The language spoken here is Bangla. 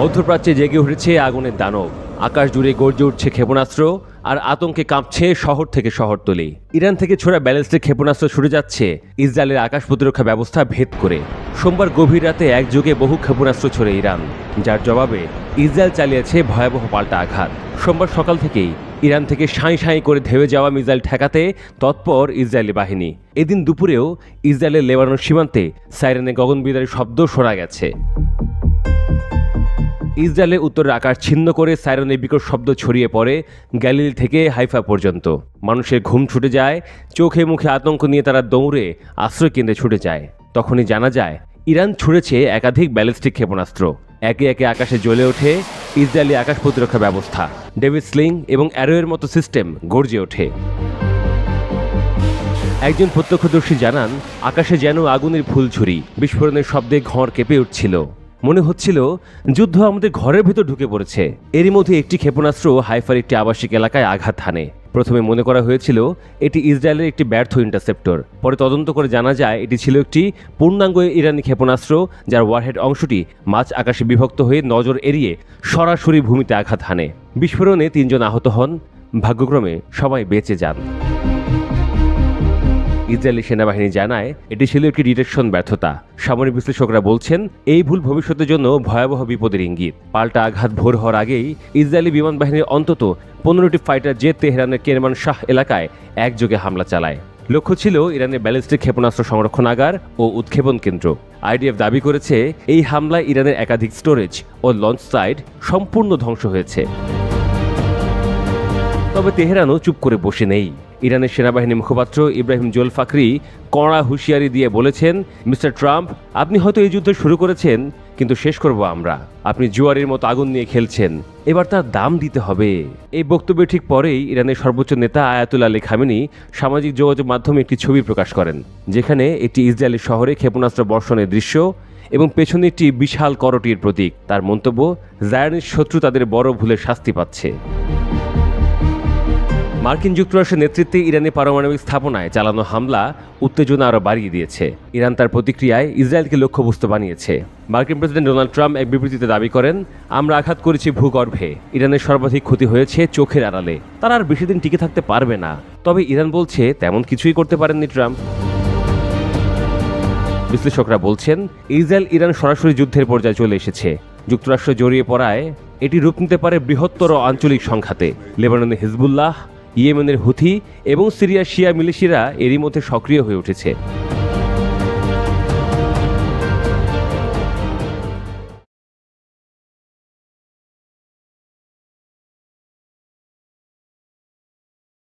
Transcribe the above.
মধ্যপ্রাচ্যে জেগে উঠেছে আগুনের দানব। আকাশ জুড়ে গর্জে উঠছে ক্ষেপণাস্ত্র, আর আতঙ্কে কাঁপছে শহর থেকে শহরতলি। ইরান থেকে ছোড়া ব্যালিস্টিক ক্ষেপণাস্ত্র ছুটে যাচ্ছে ইসরায়েলের আকাশ প্রতিরক্ষা ব্যবস্থা ভেদ করে। সোমবার গভীর রাতে একযোগে বহু ক্ষেপণাস্ত্র ছোড়ে ইরান, যার জবাবে ইসরায়েল চালিয়েছে ভয়াবহ পাল্টা আঘাত। সোমবার সকাল থেকেই ইরান থেকে সাঁই সাঁই করে ধেয়ে যাওয়া মিসাইল ঠেকাতে তৎপর ইসরায়েলি বাহিনী। এদিন দুপুরেও ইসরায়েলের লেবানন সীমান্তে সাইরেনে গগনবিদারী শব্দ শোনা গেছে। ইসরায়েলের উত্তরের আকাশ ছিন্ন করে সাইরনের বিকট শব্দ ছড়িয়ে পড়ে গ্যালিলি থেকে হাইফা পর্যন্ত। মানুষের ঘুম ছুটে যায়, চোখে মুখে আতঙ্ক নিয়ে তারা দৌড়ে আশ্রয় কেন্দ্রে ছুটে যায়। তখনই জানা যায় ইরান ছুড়েছে একাধিক ব্যালিস্টিক ক্ষেপণাস্ত্র। একে একে আকাশে জ্বলে ওঠে ইসরায়েলি আকাশ প্রতিরক্ষা ব্যবস্থা। ডেভিড স্লিং এবং অ্যারোয়ের মতো সিস্টেম গর্জে ওঠে। একজন প্রত্যক্ষদর্শী জানান, আকাশে যেন আগুনের ফুলঝুরি, বিস্ফোরণের শব্দে ঘর কেঁপে উঠছিল। মনে হচ্ছিল যুদ্ধ আমাদের ঘরের ভেতর ঢুকে পড়েছে। এরই মধ্যে একটি ক্ষেপণাস্ত্র হাইফার একটি আবাসিক এলাকায় আঘাত হানে। প্রথমে মনে করা হয়েছিল এটি ইসরায়েলের একটি ব্যর্থ ইন্টারসেপ্টর। পরে তদন্ত করে জানা যায় এটি ছিল একটি পূর্ণাঙ্গ ইরানি ক্ষেপণাস্ত্র, যার ওয়ারহেড অংশটি মাঝ আকাশে বিভক্ত হয়ে নজর এড়িয়ে সরাসরি ভূমিতে আঘাত হানে। বিস্ফোরণে 3 জন আহত হন, ভাগ্যক্রমে সবাই বেঁচে যান। ইসরায়েলি সেনাবাহিনী জানায় এটি ছিল একটি ডিটেকশন ব্যর্থতা। সামরিক বিশ্লেষকরা বলছেন এই ভুল ভবিষ্যতের জন্য ভয়াবহ বিপদের ইঙ্গিত। পাল্টা আঘাত ভোর হওয়ার আগেই ইসরায়েলি বিমান বাহিনীর অন্তত 15টি ফাইটার জেট তেহরানের কেরমান শাহ এলাকায় একযোগে হামলা চালায়। লক্ষ্য ছিল ইরানের ব্যালিস্টিক ক্ষেপণাস্ত্র সংরক্ষণাগার ও উৎক্ষেপণ কেন্দ্র। আইডিএফ দাবি করেছে এই হামলায় ইরানের একাধিক স্টোরেজ ও লঞ্চ সাইট সম্পূর্ণ ধ্বংস হয়েছে। তবে তেহরানও চুপ করে বসে নেই। ইরানের সেনাবাহিনী মুখপাত্র ইব্রাহিম জোলফাকরি কড়া হুঁশিয়ারি দিয়ে বলেছেন, মিস্টার ট্রাম্প, আপনি হয়তো এই যুদ্ধ শুরু করেছেন, কিন্তু শেষ করব আমরা। আপনি জুয়ারির মতো আগুন নিয়ে খেলছেন, এবার তার দাম দিতে হবে। এই বক্তব্যের ঠিক পরেই ইরানের সর্বোচ্চ নেতা আয়াতুল্লাহ আলী খামেনি সামাজিক যোগাযোগ মাধ্যমে একটি ছবি প্রকাশ করেন, যেখানে একটি ইসরায়েলি শহরে ক্ষেপণাস্ত্র বর্ষণের দৃশ্য এবং পেছনে একটি বিশাল করটির প্রতীক। তার মন্তব্য, জায়নিস্ট শত্রু তাদের বড় ভুলের শাস্তি পাচ্ছে। মার্কিন যুক্তরাষ্ট্রের নেতৃত্বে ইরানের পারমাণবিক স্থাপনায় চালানো হামলা উত্তেজনা আরও বাড়িয়ে দিয়েছে। ইরান তার প্রতিক্রিয়ায় ইসরায়েলকে লক্ষ্যবস্তু বানিয়েছে। মার্কিন প্রেসিডেন্ট ডোনাল্ড ট্রাম্প এক বিবৃতিতে দাবি করেন, আমরা আঘাত করেছি ভূগর্ভে। ইরানের সর্বাধিক ক্ষতি হয়েছে চোখের আড়ালে। তারা আর বেশি দিন টিকে থাকতে পারবে না। তবে ইরান বলছে তেমন কিছুই করতে পারেননি ট্রাম্প। বিশ্লেষকরা বলছেন ইসরায়েল ইরান সরাসরি যুদ্ধের পর্যায়ে চলে এসেছে। যুক্তরাষ্ট্র জড়িয়ে পড়ায় এটি রূপ নিতে পারে বৃহত্তর আঞ্চলিক সংঘাতে। লেবাননের হিজবুল্লাহ, ইয়েমেনের হুথি এবং সিরিয়ার শিয়া মিলিশিয়ারা এরই মধ্যে সক্রিয় হয়ে উঠেছে।